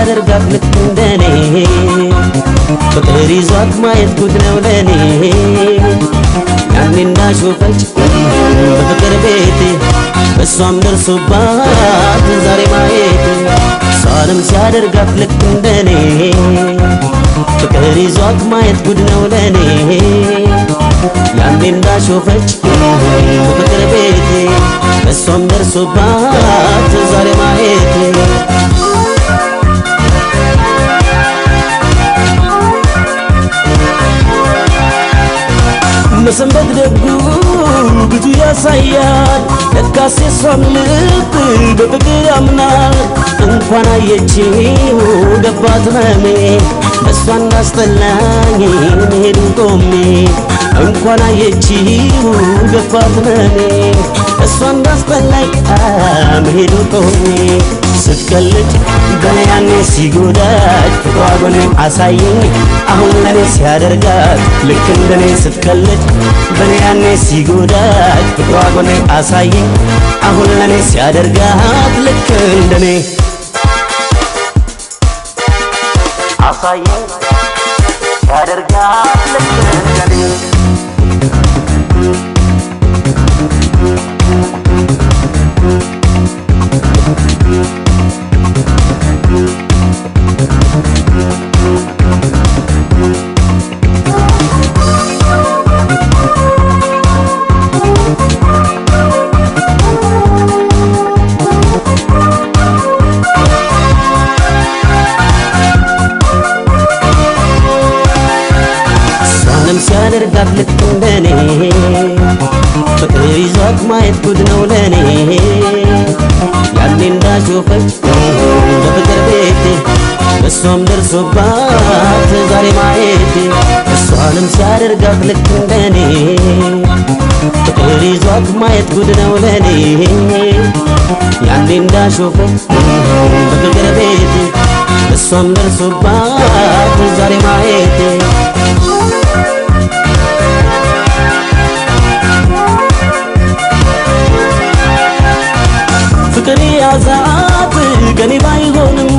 ሲያደርጋት ልክ እንደኔ ፍቅር ይዟት ማየት ጉድ ነው ለኔ ያኔ እንዳሾፈች በፍቅር ቤቴ እሷም ደርሶባት ዛሬ ማየት እሷንም ሲያደርጋት ልክ እንደኔ ፍቅር ይዟት ማየት ጉድ ነው ለኔ ያኔ እንዳሾፈች በፍቅር ቤቴ እሷም ደርሶባት ዛሬ ማየት መሰንበት ደጉ ብዙ ያሳያል ለካስ የሷም ልብ በፍቅር ያምናል እንኳን አየችው ገባት መሜ እሷ እንዳስጠላኝ መሄዱ ቆሜ እንኳን አየችው ገባት መሜ እሷ እንዳስጠላኝ መሄዱ ቆሜ ስትቀልድ በያኔ ሲጎዳት ፍቅሯን አሳየኝ አሁን ለኔ ሲያደርጋት ልክ እንደኔ ስትቀልድ በያኔ ሲጎዳት ፍቅሯን አሳየኝ አሁን ለኔ ሲያደርጋት ልክ እንደኔ አሳየኝ ሲያደርጋት ልክ እንደኔ ሲያደርጋት ልክ እንደኔ ፍቅር ይዟት ማየት ጉድ ነው ለኔ ያኔ እንዳሾፈች በፍቅር ቤቴ እሷም ደርሶባት ዛሬ ማየቴ እሷንም ሲያደርጋት ልክ እንደኔ ፍቅር ይዟት ማየት ጉድ ነው ለኔ ያኔ እንዳሾፈች በፍቅር ቤቴ እሷም ደርሶባት ዛሬ ማየቴ ፍቅር ያዛት ከኔ ባይሆንም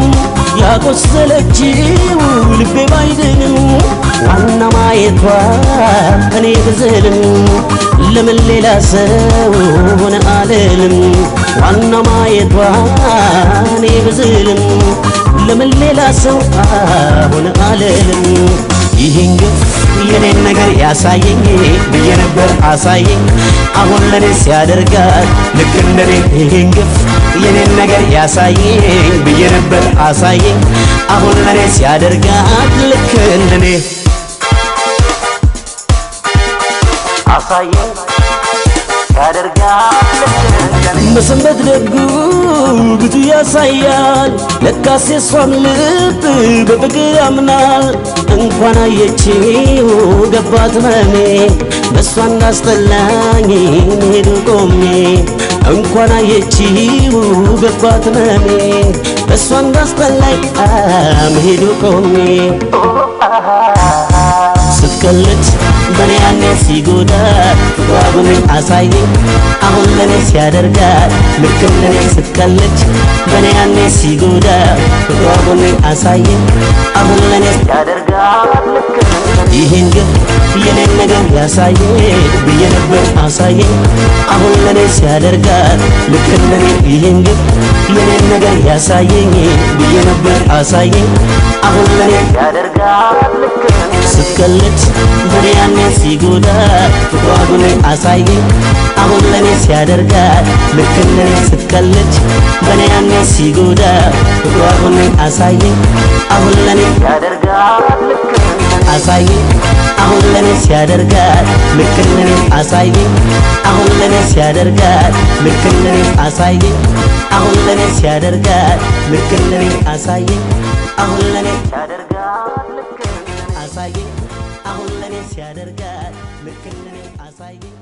ያቆሰለችው ልቤ ባይድንም ዋና ማየቷ እኔ ብዝልም ለምን ሌላ ሰው ሆነ አልልም ዋና ማየቷ እኔ ብዝልም ለምን ሌላ ሰው ሆነ አልልም ይሄን ግፍ የኔን ነገር ያሳየኝ ብዬ ነበር አሳየኝ አሁን ለኔ ሲያደርጋት ልክ እንደኔ ይሄን ግፍ የኔን ነገር ያሳየኝ ብዬ ነበር አሳየኝ አሁን ለኔ ሲያደርጋት ልክ እንደኔ አሳየኝ ሲያደርጋት ልክ እንደኔ መሰንበት ደጉ ብዙ ያሳያል ለካስ የሷም ልብ በፍቅር ያምናል እንኳን አየችው ገባት መሜ በሷ እንዳስጠላኝ መሄዱ ቆሜ እንኳን አየችው ገባት መሜ በሷ እንዳስጠላኝ መሄዱ ቆሜ ስትቀልድ በኔ ያኔ ሲጎዳት ፍቅሯን አሳየኝ አሁን ለኔ ሲያደርጋት ልክ እንደኔ ስትቀልድ በኔ ያኔ ሲጎዳት ፍቅሯን አሳየኝ አሁን ለኔ ሲያደርጋት ልክ ይሄን ግፍ የኔን ነገር ያሳየኝ ብዬ ነበር አሳየኝ አሁን ለኔ ሲያደርጋት ልክ እንደኔ ይሄን ግፍ የኔን ነገር ያሳየኝ ብዬ ነበር አሳየኝ አሁን ለኔ ሲያደርጋት ልክ ስትቀልድ በኔ ያኔ ሲጎዳት ፍቅሯን አሳየኝ አሁን ለኔ ሲያደርጋት ልክ እንደኔ ስትቀልድ በኔ ያኔ ሲጎዳት ፍቅሯን አሳየኝ አሁን ለኔ ሲያደርጋት ልክ አሳየኝ አሁን ለኔ ሲያደርጋት ልክ እንደኔ አሳየኝ አሁን ለኔ ሲያደርጋት ልክ እንደኔ አሳየኝ አሁን ለኔ ሲያደርጋት ልክ እንደኔ አሳየኝ አሁን ለኔ ሲያደርጋት ልክ እንደኔ አሳየኝ አሁን ለኔ ሲያደርጋት ልክ እንደኔ አሳየኝ